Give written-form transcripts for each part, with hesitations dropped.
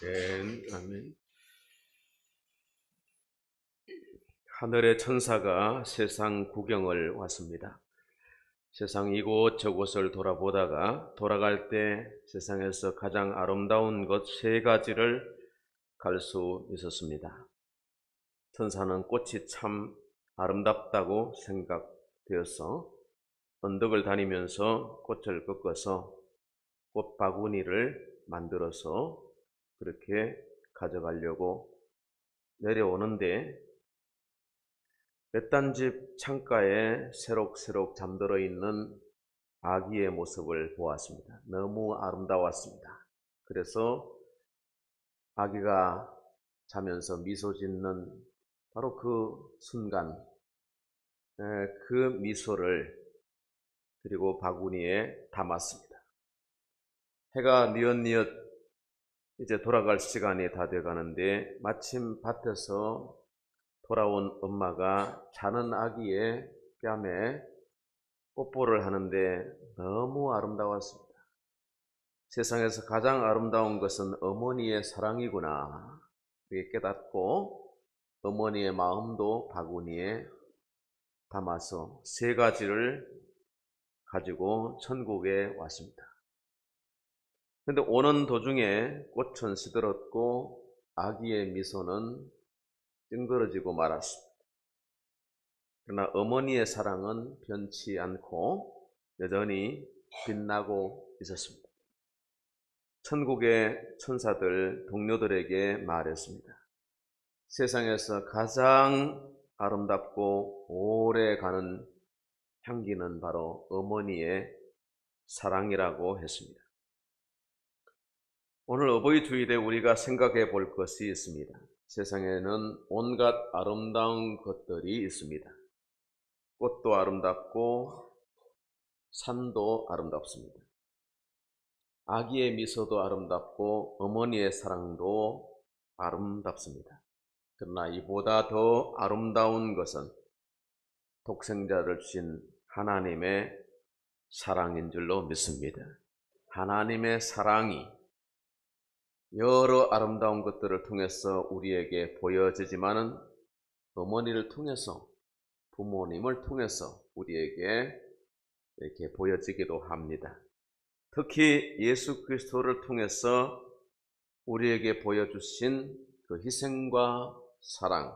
아멘, 아멘. 하늘의 천사가 세상 구경을 왔습니다. 세상 이곳저곳을 돌아보다가 돌아갈 때 세상에서 가장 아름다운 것 세 가지를 갈 수 있었습니다. 천사는 꽃이 참 아름답다고 생각되어서 언덕을 다니면서 꽃을 꺾어서 꽃 바구니를 만들어서 그렇게 가져가려고 내려오는데 외딴집 창가에 새록새록 잠들어 있는 아기의 모습을 보았습니다. 너무 아름다웠습니다. 그래서 아기가 자면서 미소 짓는 바로 그 순간, 그 미소를 그리고 바구니에 담았습니다. 해가 뉘엿뉘엿 이제 돌아갈 시간이 다 돼가는데 마침 밭에서 돌아온 엄마가 자는 아기의 뺨에 뽀뽀를 하는데 너무 아름다웠습니다. 세상에서 가장 아름다운 것은 어머니의 사랑이구나 이렇게 깨닫고 어머니의 마음도 바구니에 담아서 세 가지를 가지고 천국에 왔습니다. 그런데 오는 도중에 꽃은 시들었고 아기의 미소는 찡그러지고 말았습니다. 그러나 어머니의 사랑은 변치 않고 여전히 빛나고 있었습니다. 천국의 천사들 동료들에게 말했습니다. 세상에서 가장 아름답고 오래 가는 향기는 바로 어머니의 사랑이라고 했습니다. 오늘 어버이 주일에 우리가 생각해 볼 것이 있습니다. 세상에는 온갖 아름다운 것들이 있습니다. 꽃도 아름답고 산도 아름답습니다. 아기의 미소도 아름답고 어머니의 사랑도 아름답습니다. 그러나 이보다 더 아름다운 것은 독생자를 주신 하나님의 사랑인 줄로 믿습니다. 하나님의 사랑이 여러 아름다운 것들을 통해서 우리에게 보여지지만은 어머니를 통해서 부모님을 통해서 우리에게 이렇게 보여지기도 합니다. 특히 예수 그리스도를 통해서 우리에게 보여주신 그 희생과 사랑,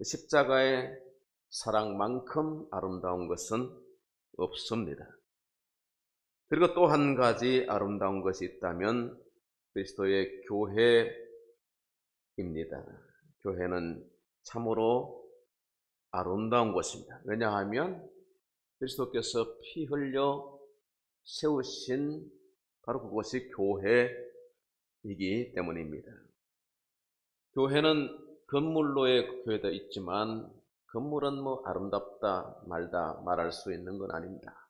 십자가의 사랑만큼 아름다운 것은 없습니다. 그리고 또 한 가지 아름다운 것이 있다면 그리스도의 교회입니다. 교회는 참으로 아름다운 것입니다. 왜냐하면 그리스도께서 피 흘려 세우신 바로 그것이 교회이기 때문입니다. 교회는 건물로의 교회도 있지만 건물은 아름답다 말다 말할 수 있는 건 아닙니다.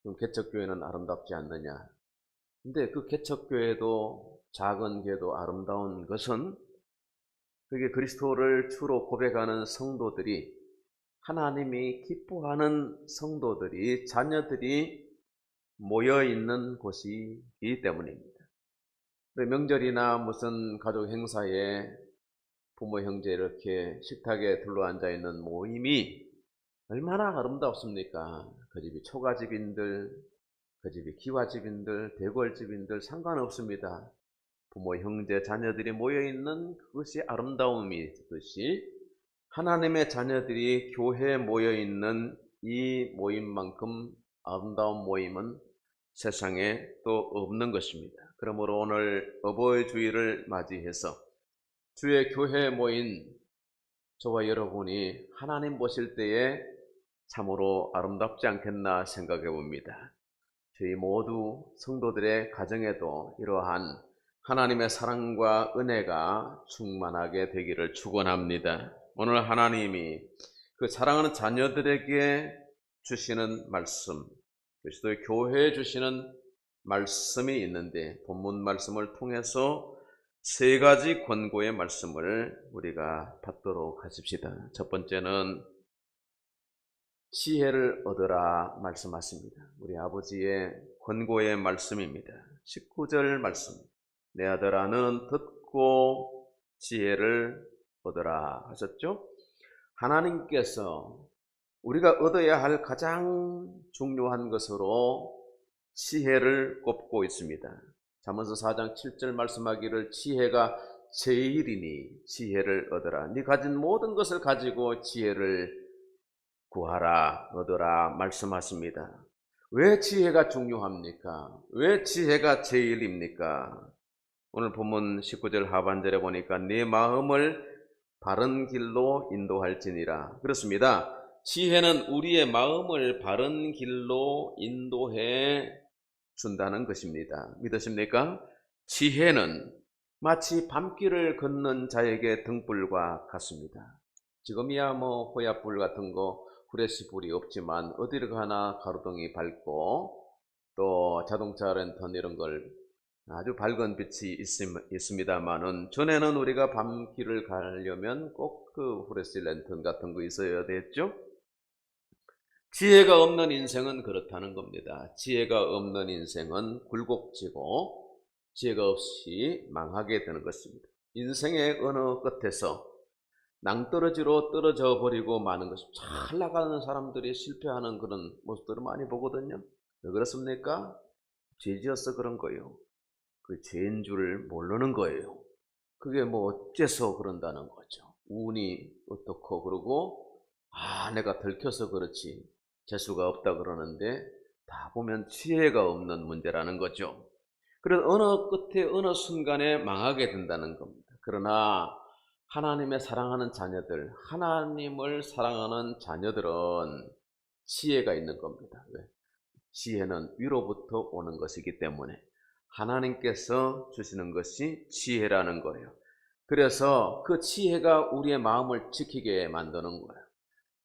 그럼 개척교회는 아름답지 않느냐? 근데 그 개척교회도 작은 교회도 아름다운 것은 그게 그리스도를 주로 고백하는 성도들이 하나님이 기뻐하는 성도들이 자녀들이 모여있는 곳이기 때문입니다. 명절이나 무슨 가족 행사에 부모 형제 이렇게 식탁에 둘러앉아 있는 모임이 얼마나 아름답습니까? 그 집이 초가집인들, 그 집이 기와집인들, 대궐집인들 상관없습니다. 부모, 형제, 자녀들이 모여있는 그것이 아름다움이듯이 하나님의 자녀들이 교회에 모여있는 이 모임만큼 아름다운 모임은 세상에 또 없는 것입니다. 그러므로 오늘 어버이 주일을 맞이해서 주의 교회에 모인 저와 여러분이 하나님 보실 때에 참으로 아름답지 않겠나 생각해 봅니다. 저희 모두 성도들의 가정에도 이러한 하나님의 사랑과 은혜가 충만하게 되기를 축원합니다. 오늘 하나님이 그 사랑하는 자녀들에게 주시는 말씀, 그리스도의 교회에 주시는 말씀이 있는데 본문 말씀을 통해서 세 가지 권고의 말씀을 우리가 받도록 하십시다. 첫 번째는 지혜를 얻으라 말씀하십니다. 우리 아버지의 권고의 말씀입니다. 19절 말씀. 내 아들아 너는 듣고 지혜를 얻어라 하셨죠? 하나님께서 우리가 얻어야 할 가장 중요한 것으로 지혜를 꼽고 있습니다. 잠언서 4장 7절 말씀하기를 지혜가 제일이니 지혜를 얻어라. 네 가진 모든 것을 가지고 지혜를 구하라, 얻어라 말씀하십니다. 왜 지혜가 중요합니까? 왜 지혜가 제일입니까? 오늘 본문 19절 하반절에 보니까 네 마음을 바른 길로 인도할지니라. 그렇습니다. 지혜는 우리의 마음을 바른 길로 인도해 준다는 것입니다. 믿으십니까? 지혜는 마치 밤길을 걷는 자에게 등불과 같습니다. 지금이야 호야불 같은 거 후레쉬불이 없지만 어디를 가나 가로등이 밝고 또 자동차 랜턴 이런 걸 아주 밝은 빛이 있습니다만은 전에는 우리가 밤길을 가려면 꼭 그 후레쉬 랜턴 같은 거 있어야 됐죠. 지혜가 없는 인생은 그렇다는 겁니다. 지혜가 없는 인생은 굴곡지고 지혜가 없이 망하게 되는 것입니다. 인생의 어느 끝에서 낭떠러지로 떨어져 버리고 마는 것이 잘 나가는 사람들이 실패하는 그런 모습들을 많이 보거든요. 왜 그렇습니까? 죄 지어서 그런 거예요. 그 죄인 줄 모르는 거예요. 그게 어째서 그런다는 거죠. 운이 어떻고 그러고 내가 들켜서 그렇지 재수가 없다 그러는데 다 보면 지혜가 없는 문제라는 거죠. 그래서 어느 끝에 어느 순간에 망하게 된다는 겁니다. 그러나 하나님의 사랑하는 자녀들, 하나님을 사랑하는 자녀들은 지혜가 있는 겁니다. 왜? 지혜는 위로부터 오는 것이기 때문에 하나님께서 주시는 것이 지혜라는 거예요. 그래서 그 지혜가 우리의 마음을 지키게 만드는 거예요.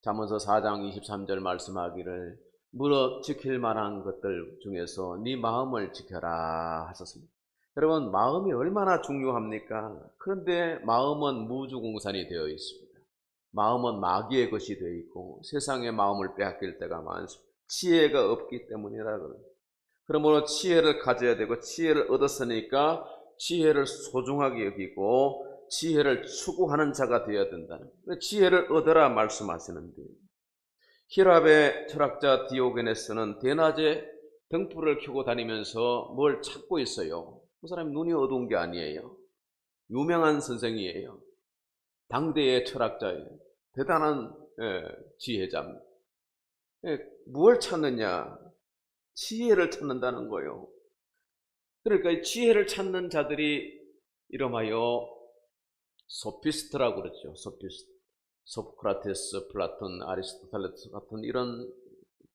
잠언서 4장 23절 말씀하기를 물어 지킬 만한 것들 중에서 네 마음을 지켜라 하셨습니다. 여러분, 마음이 얼마나 중요합니까? 그런데 마음은 무주공산이 되어 있습니다. 마음은 마귀의 것이 되어 있고 세상의 마음을 빼앗길 때가 많습니다. 지혜가 없기 때문이라 그래요. 그러므로 지혜를 가져야 되고 지혜를 얻었으니까 지혜를 소중하게 여기고 지혜를 추구하는 자가 되어야 된다는 거예요. 지혜를 얻어라 말씀하시는데 히랍의 철학자 디오게네스는 대낮에 등불을 켜고 다니면서 뭘 찾고 있어요. 그 사람이 눈이 어두운 게 아니에요. 유명한 선생이에요. 당대의 철학자예요. 대단한 지혜자입니다. 무엇을 찾느냐? 지혜를 찾는다는 거예요. 그러니까 이 지혜를 찾는 자들이 이름하여 소피스트라고 그러죠. 소피스트. 소크라테스, 플라톤, 아리스토텔레스 같은 이런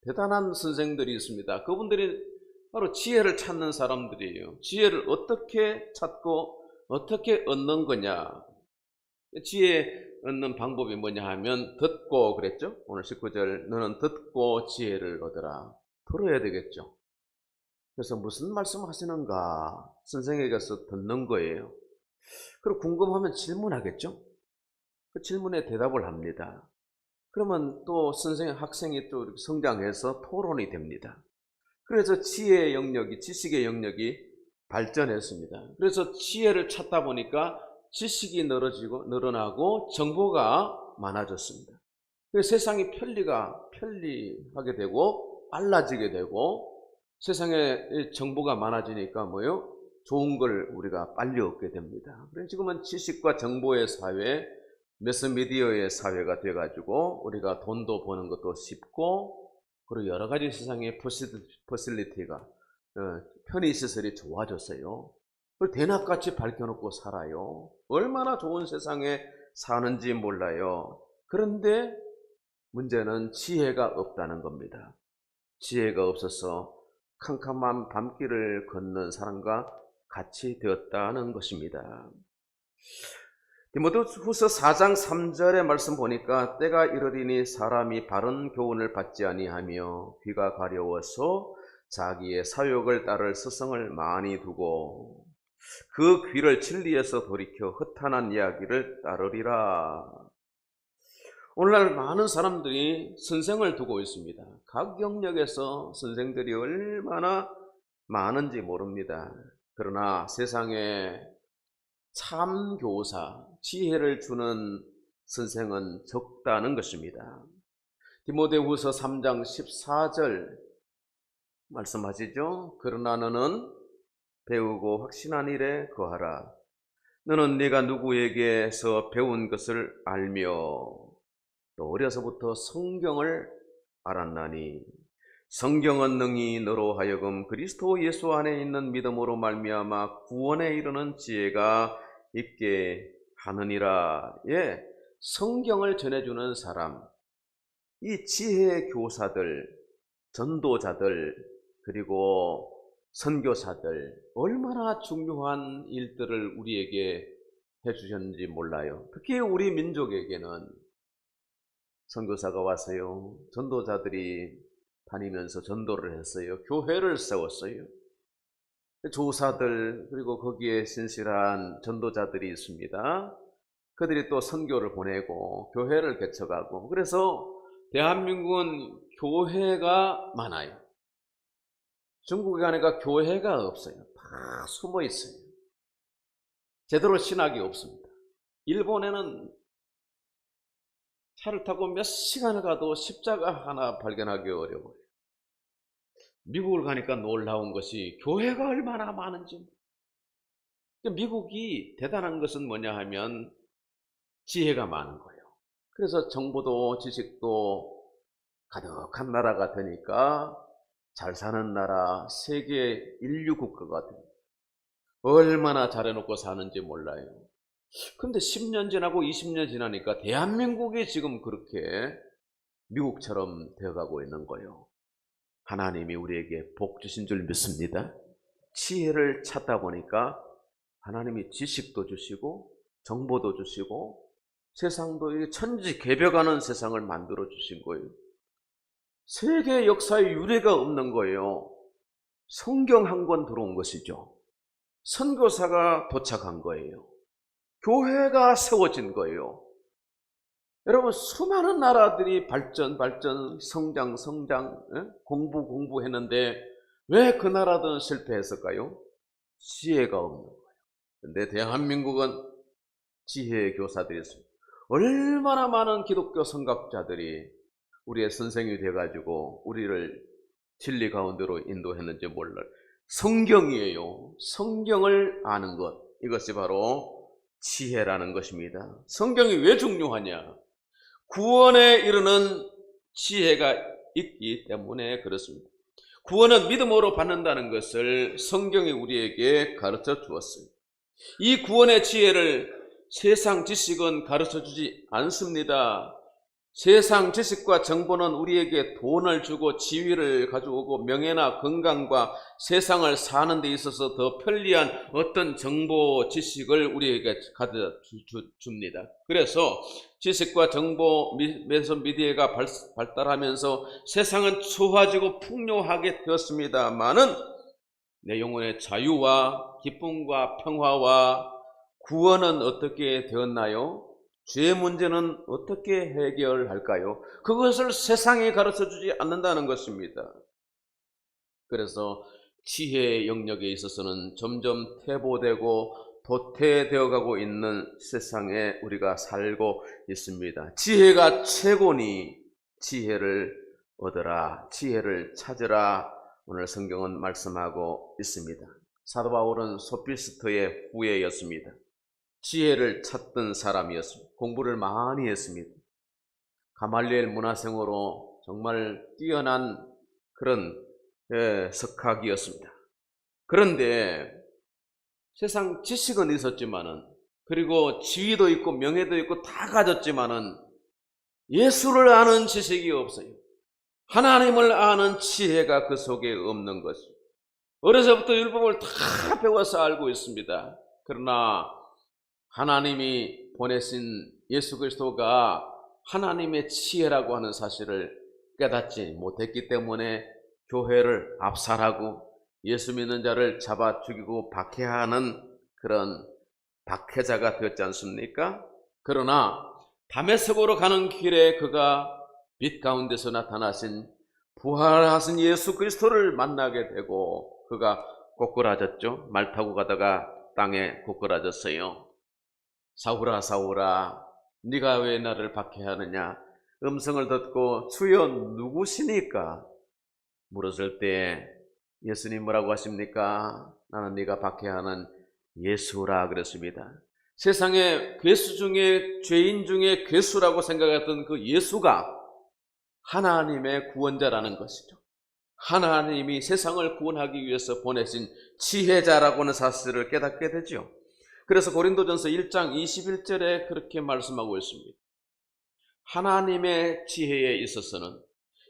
대단한 선생들이 있습니다. 그분들이 바로 지혜를 찾는 사람들이에요. 지혜를 어떻게 찾고 어떻게 얻는 거냐? 지혜 얻는 방법이 뭐냐 하면 듣고 그랬죠. 오늘 19절 너는 듣고 지혜를 얻어라. 들어야 되겠죠. 그래서 무슨 말씀하시는가 선생에게서 듣는 거예요. 그리고 궁금하면 질문하겠죠. 그 질문에 대답을 합니다. 그러면 또 학생이 또 이렇게 성장해서 토론이 됩니다. 그래서 지혜의 영역이, 지식의 영역이 발전했습니다. 그래서 지혜를 찾다 보니까 지식이 늘어나고 정보가 많아졌습니다. 그래서 세상이 편리하게 되고 빨라지게 되고 세상에 정보가 많아지니까 좋은 걸 우리가 빨리 얻게 됩니다. 그래서 지금은 지식과 정보의 사회, 매스미디어의 사회가 돼가지고 우리가 돈도 버는 것도 쉽고 그리고 여러 가지 세상의 퍼실리티가 편의시설이 좋아졌어요. 그걸 대낮같이 밝혀놓고 살아요. 얼마나 좋은 세상에 사는지 몰라요. 그런데 문제는 지혜가 없다는 겁니다. 지혜가 없어서 캄캄한 밤길을 걷는 사람과 같이 되었다는 것입니다. 디모데후서 4장 3절의 말씀 보니까 때가 이르리니 사람이 바른 교훈을 받지 아니하며 귀가 가려워서 자기의 사욕을 따를 스승을 많이 두고 그 귀를 진리에서 돌이켜 허탄한 이야기를 따르리라. 오늘날 많은 사람들이 선생을 두고 있습니다. 각 영역에서 선생들이 얼마나 많은지 모릅니다. 그러나 세상에 참 교사, 지혜를 주는 선생은 적다는 것입니다. 디모데후서 3장 14절 말씀하시죠. 그러나 너는 배우고 확신한 일에 거하라. 너는 네가 누구에게서 배운 것을 알며 또 어려서부터 성경을 알았나니 성경은 능히 너로 하여금 그리스도 예수 안에 있는 믿음으로 말미암아 구원에 이르는 지혜가 있게 하느니라. 예, 성경을 전해주는 사람, 이 지혜의 교사들, 전도자들, 그리고 선교사들, 얼마나 중요한 일들을 우리에게 해주셨는지 몰라요. 특히 우리 민족에게는 선교사가 왔어요. 전도자들이 다니면서 전도를 했어요. 교회를 세웠어요. 조사들, 그리고 거기에 신실한 전도자들이 있습니다. 그들이 또 선교를 보내고 교회를 개척하고, 그래서 대한민국은 교회가 많아요. 중국에 가니까 교회가 없어요. 다 숨어 있어요. 제대로 신학이 없습니다. 일본에는 차를 타고 몇 시간을 가도 십자가 하나 발견하기 어려워요. 미국을 가니까 놀라운 것이 교회가 얼마나 많은지. 미국이 대단한 것은 뭐냐 하면 지혜가 많은 거예요. 그래서 정보도 지식도 가득한 나라가 되니까 잘 사는 나라, 세계 인류 국가가 됩니다. 얼마나 잘해놓고 사는지 몰라요. 그런데 10년 지나고 20년 지나니까 대한민국이 지금 그렇게 미국처럼 되어가고 있는 거예요. 하나님이 우리에게 복 주신 줄 믿습니다. 지혜를 찾다 보니까 하나님이 지식도 주시고 정보도 주시고 세상도 천지개벽하는 세상을 만들어 주신 거예요. 세계 역사에 유례가 없는 거예요. 성경 한 권 들어온 것이죠. 선교사가 도착한 거예요. 교회가 세워진 거예요. 여러분, 수많은 나라들이 발전, 성장, 공부했는데 왜 그 나라들은 실패했을까요? 지혜가 없는 거예요. 근데 대한민국은 지혜의 교사들이 있습니다. 얼마나 많은 기독교 선각자들이 우리의 선생이 돼가지고 우리를 진리 가운데로 인도했는지 몰라요. 성경이에요. 성경을 아는 것, 이것이 바로 지혜라는 것입니다. 성경이 왜 중요하냐? 구원에 이르는 지혜가 있기 때문에 그렇습니다. 구원은 믿음으로 받는다는 것을 성경이 우리에게 가르쳐 주었어요. 이 구원의 지혜를 세상 지식은 가르쳐 주지 않습니다. 세상 지식과 정보는 우리에게 돈을 주고 지위를 가져오고 명예나 건강과 세상을 사는 데 있어서 더 편리한 어떤 정보, 지식을 우리에게 가져다 줍니다. 그래서 지식과 정보, 미디어가 발달하면서 세상은 좋아지고 풍요하게 되었습니다마는 내 영혼의 자유와 기쁨과 평화와 구원은 어떻게 되었나요? 죄의 문제는 어떻게 해결할까요? 그것을 세상에 가르쳐주지 않는다는 것입니다. 그래서 지혜의 영역에 있어서는 점점 퇴보되고 도태되어 가고 있는 세상에 우리가 살고 있습니다. 지혜가 최고니 지혜를 얻어라, 지혜를 찾으라, 오늘 성경은 말씀하고 있습니다. 사도 바울은 소피스트의 후예였습니다. 지혜를 찾던 사람이었습니다. 공부를 많이 했습니다. 가말리엘 문화생으로 정말 뛰어난 그런 석학이었습니다. 그런데 세상 지식은 있었지만은, 그리고 지위도 있고 명예도 있고 다 가졌지만은 예수를 아는 지식이 없어요. 하나님을 아는 지혜가 그 속에 없는 것입니다. 어려서부터 율법을 다 배워서 알고 있습니다. 그러나 하나님이 보내신 예수 그리스도가 하나님의 지혜라고 하는 사실을 깨닫지 못했기 때문에 교회를 압살하고 예수 믿는 자를 잡아 죽이고 박해하는 그런 박해자가 되었지 않습니까? 그러나 다메섹으로 가는 길에 그가 빛 가운데서 나타나신 부활하신 예수 그리스도를 만나게 되고 그가 꼬꾸라졌죠. 말 타고 가다가 땅에 꼬꾸라졌어요. 사울아 사울아 네가 왜 나를 박해하느냐. 음성을 듣고 주여 누구시니까 물었을 때 예수님 뭐라고 하십니까? 나는 네가 박해하는 예수라 그랬습니다. 세상에 괴수 중에 죄인 중에 괴수라고 생각했던 그 예수가 하나님의 구원자라는 것이죠. 하나님이 세상을 구원하기 위해서 보내신 지혜자라고 하는 사실을 깨닫게 되죠. 그래서 고린도전서 1장 21절에 그렇게 말씀하고 있습니다. 하나님의 지혜에 있어서는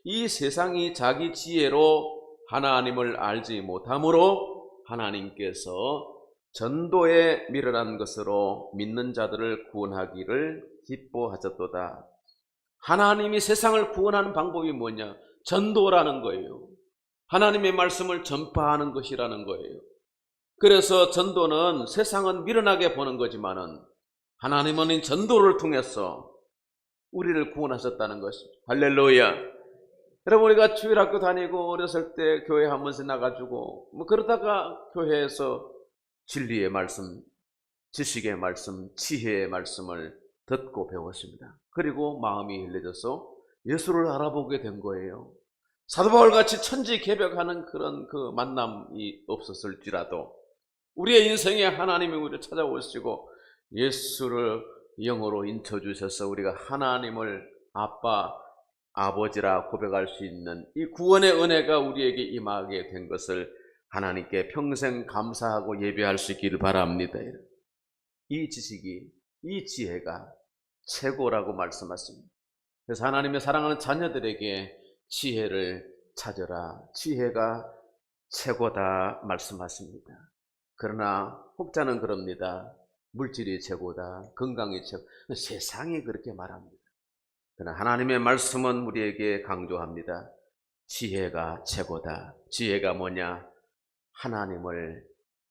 이 세상이 자기 지혜로 하나님을 알지 못하므로 하나님께서 전도에 미련한 것으로 믿는 자들을 구원하기를 기뻐하셨도다. 하나님이 세상을 구원하는 방법이 뭐냐? 전도라는 거예요. 하나님의 말씀을 전파하는 것이라는 거예요. 그래서 전도는 세상은 미련하게 보는 거지만은 하나님은 이 전도를 통해서 우리를 구원하셨다는 것입니다. 할렐루야. 여러분, 우리가 주일학교 다니고 어렸을 때 교회 한 번씩 나가지고 그러다가 교회에서 진리의 말씀, 지식의 말씀, 지혜의 말씀을 듣고 배웠습니다. 그리고 마음이 흘려져서 예수를 알아보게 된 거예요. 사도 바울같이 천지개벽하는 그런 그 만남이 없었을지라도 우리의 인생에 하나님이 우리를 찾아오시고 예수를 영으로 인쳐주셔서 우리가 하나님을 아빠, 아버지라 고백할 수 있는 이 구원의 은혜가 우리에게 임하게 된 것을 하나님께 평생 감사하고 예배할 수 있기를 바랍니다. 이 지식이, 이 지혜가 최고라고 말씀하십니다. 그래서 하나님의 사랑하는 자녀들에게 지혜를 찾으라. 지혜가 최고다 말씀하십니다. 그러나 혹자는 그럽니다. 물질이 최고다. 건강이 최고. 세상이 그렇게 말합니다. 그러나 하나님의 말씀은 우리에게 강조합니다. 지혜가 최고다. 지혜가 뭐냐? 하나님을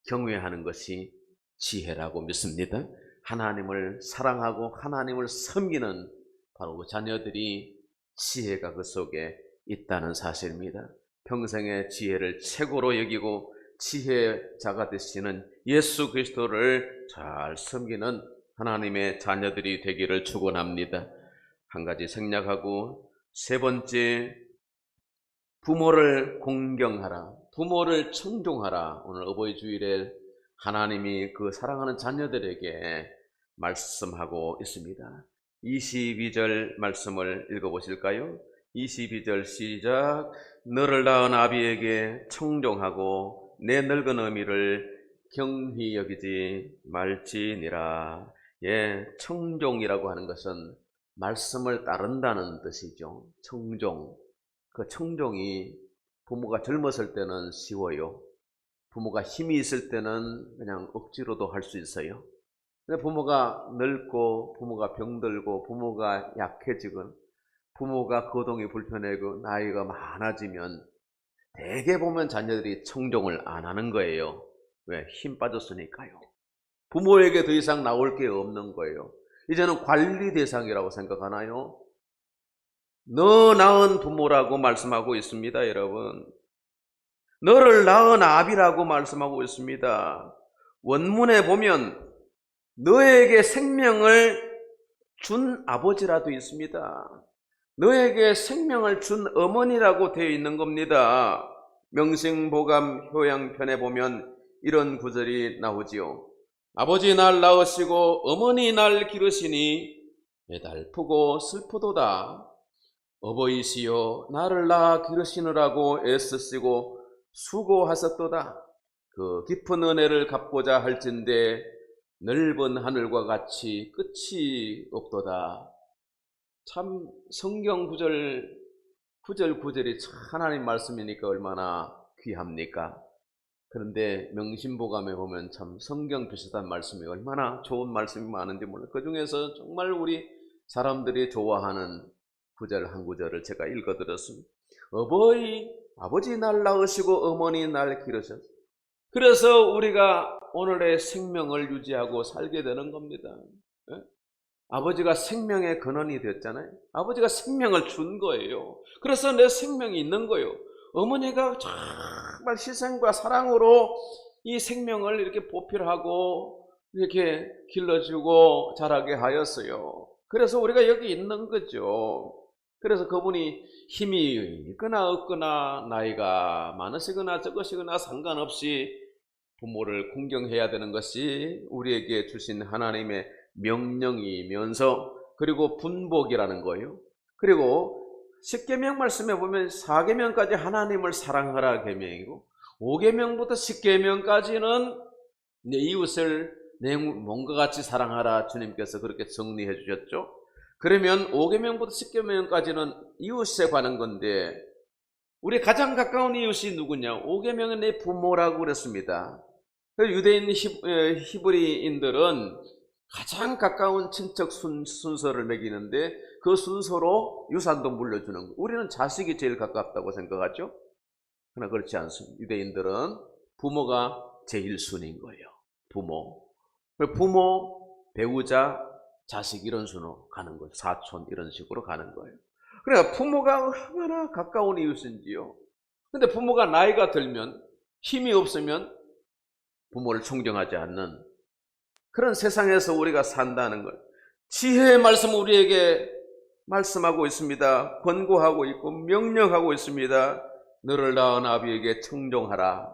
경외하는 것이 지혜라고 믿습니다. 하나님을 사랑하고 하나님을 섬기는 바로 그 자녀들이 지혜가 그 속에 있다는 사실입니다. 평생의 지혜를 최고로 여기고 지혜자가 되시는 예수 그리스도를 잘 섬기는 하나님의 자녀들이 되기를 축원합니다. 한 가지 생략하고 세 번째, 부모를 공경하라. 부모를 청종하라. 오늘 어버이 주일에 하나님이 그 사랑하는 자녀들에게 말씀하고 있습니다. 22절 말씀을 읽어보실까요? 22절 시작. 너를 낳은 아비에게 청종하고 내 늙은 어미를 경히 여기지 말지니라. 예, 청종이라고 하는 것은 말씀을 따른다는 뜻이죠. 청종. 그 청종이 부모가 젊었을 때는 쉬워요. 부모가 힘이 있을 때는 그냥 억지로도 할 수 있어요. 근데 부모가 늙고 부모가 병들고 부모가 약해지고 부모가 거동이 불편하고 나이가 많아지면 대개 보면 자녀들이 청종을 안 하는 거예요. 왜? 힘 빠졌으니까요. 부모에게 더 이상 나올 게 없는 거예요. 이제는 관리 대상이라고 생각하나요? 너 낳은 부모라고 말씀하고 있습니다, 여러분. 너를 낳은 아비라고 말씀하고 있습니다. 원문에 보면 너에게 생명을 준 아버지라도 있습니다. 너에게 생명을 준 어머니라고 되어 있는 겁니다. 명승보감 효양편에 보면 이런 구절이 나오지요. 아버지 날 낳으시고 어머니 날 기르시니 애달프고 슬프도다. 어버이시여 나를 낳아 기르시느라고 애쓰시고 수고하셨도다. 그 깊은 은혜를 갚고자 할진대 넓은 하늘과 같이 끝이 없도다. 참 성경 구절이 참 하나님 말씀이니까 얼마나 귀합니까? 그런데 명심보감에 보면 참 성경 비슷한 말씀이 얼마나 좋은 말씀이 많은지 몰라요. 그 중에서 정말 우리 사람들이 좋아하는 구절 한 구절을 제가 읽어드렸습니다. 아버지 날 낳으시고 어머니 날 기르셨어요. 그래서 우리가 오늘의 생명을 유지하고 살게 되는 겁니다. 예? 아버지가 생명의 근원이 됐잖아요. 아버지가 생명을 준 거예요. 그래서 내 생명이 있는 거예요. 어머니가 참 정말 희생과 사랑으로 이 생명을 이렇게 보필하고 이렇게 길러주고 자라게 하였어요. 그래서 우리가 여기 있는 거죠. 그래서 그분이 힘이 있거나 없거나 나이가 많으시거나 적으시거나 상관없이 부모를 공경해야 되는 것이 우리에게 주신 하나님의 명령이면서, 그리고 분복이라는 거예요. 그리고 10계명 말씀에 보면 4계명까지 하나님을 사랑하라 계명이고, 5계명부터 10계명까지는 내 이웃을 내 몸과 같이 사랑하라 주님께서 그렇게 정리해 주셨죠. 그러면 5계명부터 10계명까지는 이웃에 관한 건데, 우리 가장 가까운 이웃이 누구냐? 5계명은 내 부모라고 그랬습니다. 유대인 히브리인들은 가장 가까운 친척 순서를 매기는데 그 순서로 유산도 물려주는 거예요. 우리는 자식이 제일 가깝다고 생각하죠? 그러나 그렇지 않습니다. 유대인들은 부모가 제일 순인 거예요. 부모, 배우자, 자식 이런 순으로 가는 거예요. 사촌 이런 식으로 가는 거예요. 그러니까 부모가 얼마나 가까운 이웃인지요. 근데 부모가 나이가 들면, 힘이 없으면 부모를 존경하지 않는 그런 세상에서 우리가 산다는 걸 지혜의 말씀 우리에게 말씀하고 있습니다. 권고하고 있고 명령하고 있습니다. 너를 낳은 아비에게 청종하라.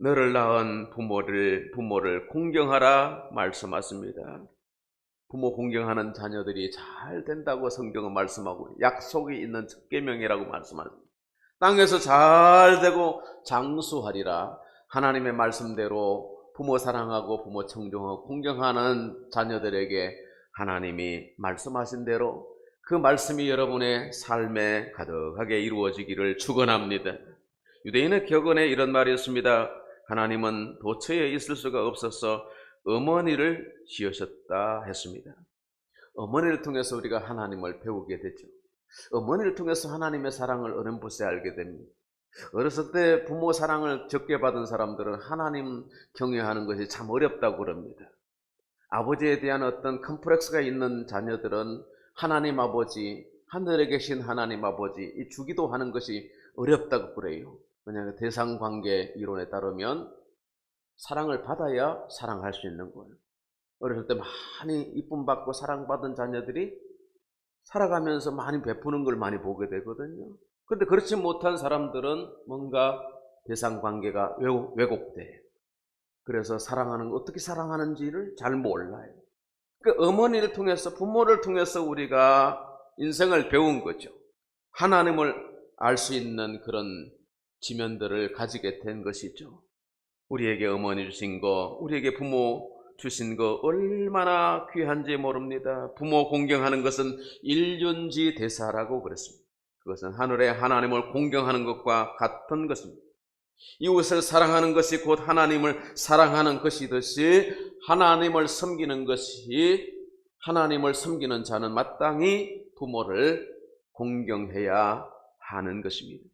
너를 낳은 부모를 공경하라 말씀하십니다. 부모 공경하는 자녀들이 잘 된다고 성경은 말씀하고 약속이 있는 첫 계명이라고 말씀합니다. 땅에서 잘 되고 장수하리라. 하나님의 말씀대로 부모 사랑하고 부모 청종하고 공경하는 자녀들에게 하나님이 말씀하신 대로 그 말씀이 여러분의 삶에 가득하게 이루어지기를 축원합니다. 유대인의 격언에 이런 말이 있습니다. 하나님은 도처에 있을 수가 없어서 어머니를 지으셨다 했습니다. 어머니를 통해서 우리가 하나님을 배우게 되죠. 어머니를 통해서 하나님의 사랑을 어렴풋이 알게 됩니다. 어렸을 때 부모 사랑을 적게 받은 사람들은 하나님 경외하는 것이 참 어렵다고 그럽니다. 아버지에 대한 어떤 컴플렉스가 있는 자녀들은 하나님 아버지, 하늘에 계신 하나님 아버지 이 주기도 하는 것이 어렵다고 그래요. 왜냐하면 대상관계 이론에 따르면 사랑을 받아야 사랑할 수 있는 거예요. 어렸을 때 많이 이쁨 받고 사랑받은 자녀들이 살아가면서 많이 베푸는 걸 많이 보게 되거든요. 그런데 그렇지 못한 사람들은 뭔가 대상관계가 왜곡돼요. 그래서 어떻게 사랑하는지를 잘 몰라요. 그 어머니를 통해서, 부모를 통해서 우리가 인생을 배운 거죠. 하나님을 알 수 있는 그런 지면들을 가지게 된 것이죠. 우리에게 어머니 주신 거, 우리에게 부모 주신 거 얼마나 귀한지 모릅니다. 부모 공경하는 것은 일륜지 대사라고 그랬습니다. 그것은 하늘의 하나님을 공경하는 것과 같은 것입니다. 이웃을 사랑하는 것이 곧 하나님을 사랑하는 것이듯이 하나님을 섬기는 자는 마땅히 부모를 공경해야 하는 것입니다.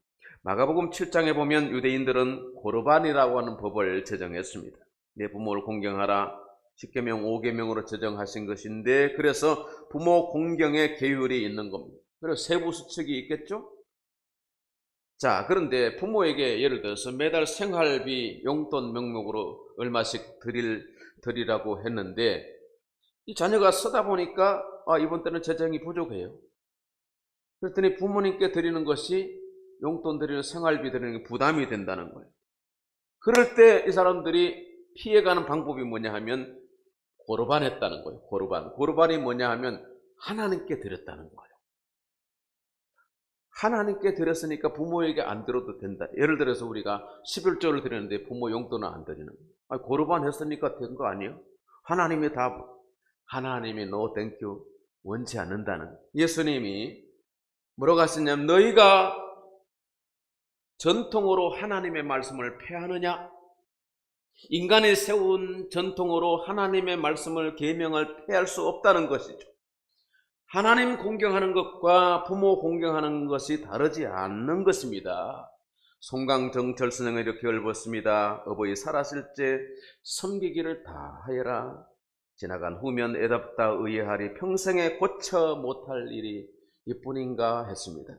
마가복음 7장에 보면 유대인들은 고르반이라고 하는 법을 제정했습니다. 내 부모를 공경하라. 10계명 5계명으로 제정하신 것인데, 그래서 부모 공경의 계율이 있는 겁니다. 그래서 세부 수칙이 있겠죠? 자, 그런데 부모에게 예를 들어서 매달 생활비 용돈 명목으로 얼마씩 드리라고 했는데, 이 자녀가 쓰다 보니까 이번 때는 재정이 부족해요. 그랬더니 부모님께 드리는 것이 용돈 드리는 생활비 드리는 게 부담이 된다는 거예요. 그럴 때 이 사람들이 피해가는 방법이 뭐냐 하면 고르반했다는 거예요. 고르반이 뭐냐 하면 하나님께 드렸다는 거예요. 하나님께 드렸으니까 부모에게 안 드려도 된다. 예를 들어서 우리가 11조를 드리는데 부모 용돈은 안 드리는 거예요. 고르반 했으니까 된 거 아니에요? 하나님이 no thank you 원치 않는다는 거예요. 예수님이 뭐라고 하시냐면 너희가 전통으로 하나님의 말씀을 폐하느냐? 인간이 세운 전통으로 하나님의 말씀을 계명을 폐할 수 없다는 것이죠. 하나님 공경하는 것과 부모 공경하는 것이 다르지 않는 것입니다. 송강정철 선생은 이렇게 읊었습니다. 어버이 살았을 때 섬기기를 다 하여라. 지나간 후면 애답다 의아하리. 평생에 고쳐 못할 일이 이뿐인가 했습니다.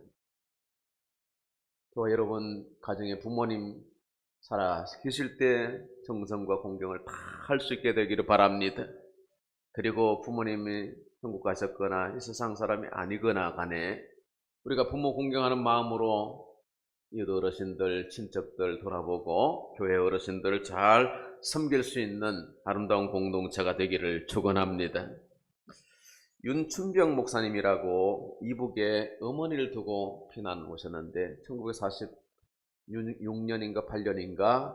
또 여러분 가정에 부모님 살아 계실 때 정성과 공경을 다 할 수 있게 되기를 바랍니다. 그리고 부모님이 천국 가셨거나 이 세상 사람이 아니거나 간에 우리가 부모 공경하는 마음으로 이웃 어르신들, 친척들 돌아보고 교회 어르신들을 잘 섬길 수 있는 아름다운 공동체가 되기를 축원합니다. 윤춘병 목사님이라고 이북에 어머니를 두고 피난 오셨는데 1946년인가 8년인가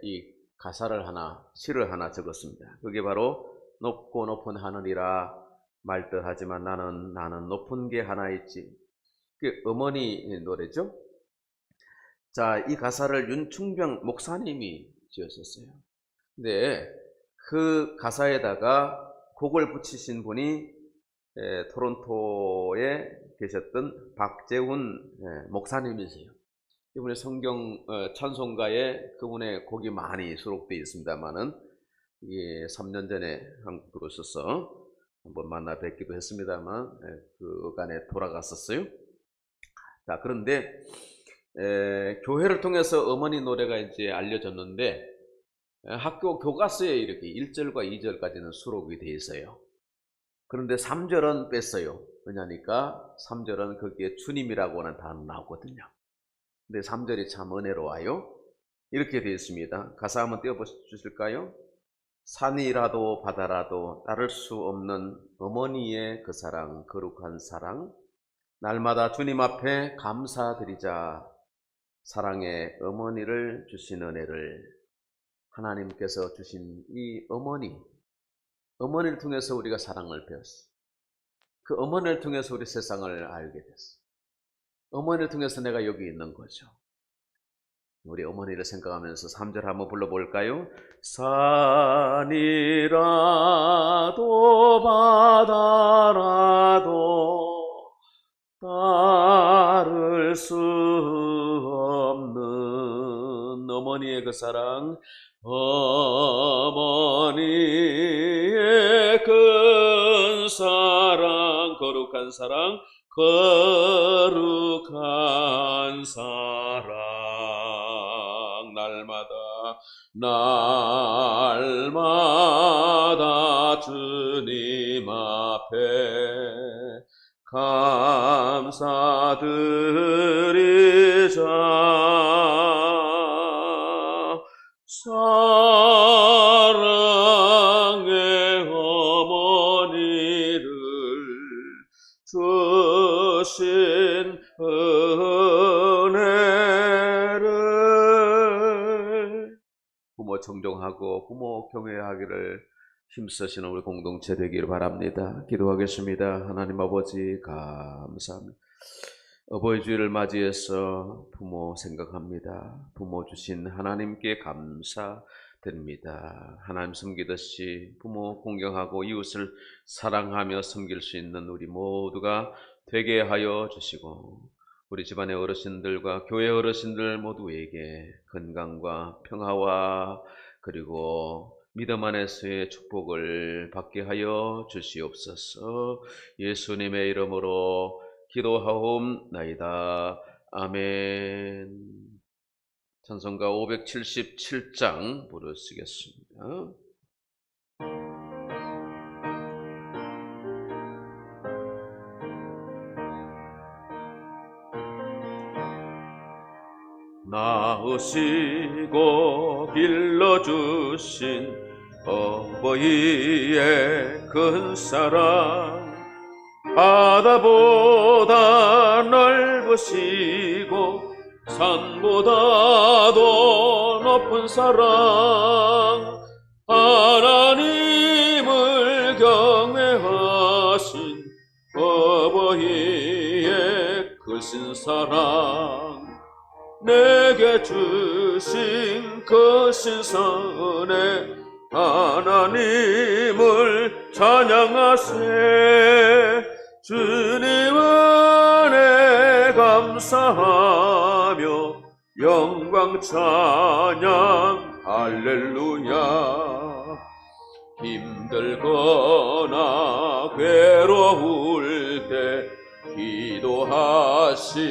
이 가사를 시를 하나 적었습니다. 그게 바로 높고 높은 하늘이라 말듯하지만 나는 높은 게 하나 있지. 그 어머니 노래죠. 자, 이 가사를 윤충병 목사님이 지었었어요. 근데 그 가사에다가 곡을 붙이신 분이 토론토에 계셨던 박재훈 목사님이세요. 이분의 성경 찬송가에 그분의 곡이 많이 수록되어 있습니다만은 이게 3년 전에 한국 들어오셔서 한번 만나 뵙기도 했습니다만 그간에 돌아갔었어요. 자, 그런데 교회를 통해서 어머니 노래가 이제 알려졌는데 학교 교과서에 이렇게 1절과 2절까지는 수록이 되어 있어요. 그런데 3절은 뺐어요. 왜냐니까 3절은 거기에 주님이라고 하는 단어 나오거든요. 근데 3절이 참 은혜로워요. 이렇게 되어 있습니다. 가사 한번 띄워주실까요? 산이라도 바다라도 따를 수 없는 어머니의 그 사랑, 거룩한 사랑, 날마다 주님 앞에 감사드리자. 사랑의 어머니를 주신 은혜를 하나님께서 주신 이 어머니를 통해서 우리가 사랑을 배웠어요. 그 어머니를 통해서 우리 세상을 알게 됐어요. 어머니를 통해서 내가 여기 있는 거죠. 우리 어머니를 생각하면서 3절 한번 불러볼까요? 산이라도 바다라도 따를 수 없는 어머니의 그 사랑, 어머니의 큰 사랑, 거룩한 사랑, 거룩한 사랑, 날마다 주님 앞에 감사드리자. 사랑의 어머니를 주신 은혜를 부모 존경하고 부모 경외하기를 힘쓰시는 우리 공동체 되기를 바랍니다. 기도하겠습니다. 하나님 아버지 감사합니다. 어버이 주일을 맞이해서 부모 생각합니다. 부모 주신 하나님께 감사드립니다. 하나님 섬기듯이 부모 공경하고 이웃을 사랑하며 섬길 수 있는 우리 모두가 되게 하여 주시고 우리 집안의 어르신들과 교회 어르신들 모두에게 건강과 평화와 그리고 믿음 안에서의 축복을 받게 하여 주시옵소서. 예수님의 이름으로 기도하옵나이다. 아멘. 찬송가 577장 부르시겠습니다. 낳으시고 길러주신 어버이의 큰 사랑, 바다보다 넓으시고 산보다도 높은 사랑, 하나님을 경외하신 어버이의 크신 사랑, 내게 주신 크신 선에 하나님을 찬양하세. 주님 은혜 감사하며 영광 찬양 할렐루야. 힘들거나 괴로울 때 기도하신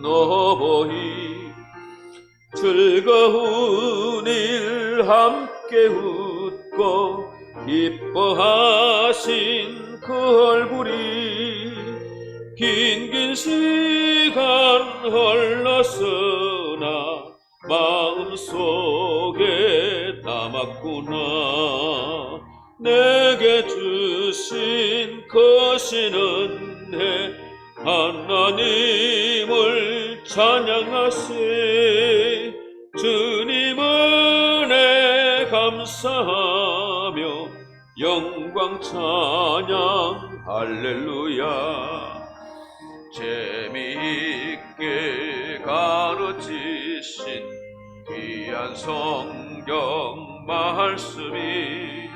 어버이 즐거운 일 함께 웃고 기뻐하신 그 얼굴이 긴 시간 흘렀으나 마음속에 남았구나. 내게 주신 크신 은혜 하나님을 찬양하세. 주님 은혜 감사하며 영광 찬양 할렐루야. 재미있게 가르치신 귀한 성경 말씀이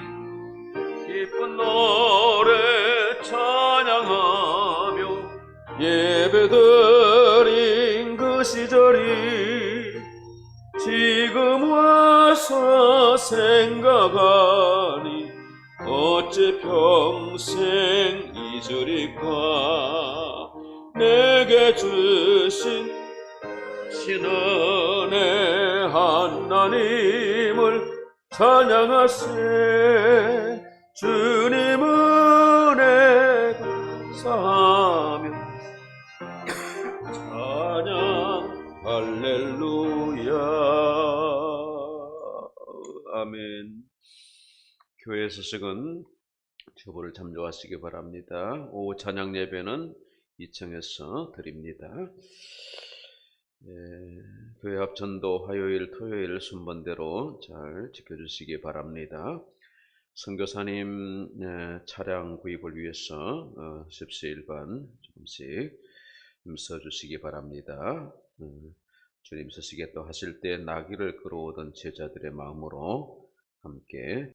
기쁜 노래 찬양하며 예배드린 그 시절이 지금 와서 생각하니 어째 평생 잊으리까. 내게 주신 신은혜 하나님을 찬양하세. 주님 은혜 감사하며 찬양 할렐루야. 아멘. 교회 소식은 주보를 참조하시기 바랍니다. 오후 찬양 예배는 2층에서 드립니다. 교회 앞 전도 화요일 토요일 순번대로 잘 지켜주시기 바랍니다. 선교사님 차량 구입을 위해서 십시일반 조금씩 써주시기 바랍니다. 주님 서시겠다 하실 때 나귀를 끌어오던 제자들의 마음으로 함께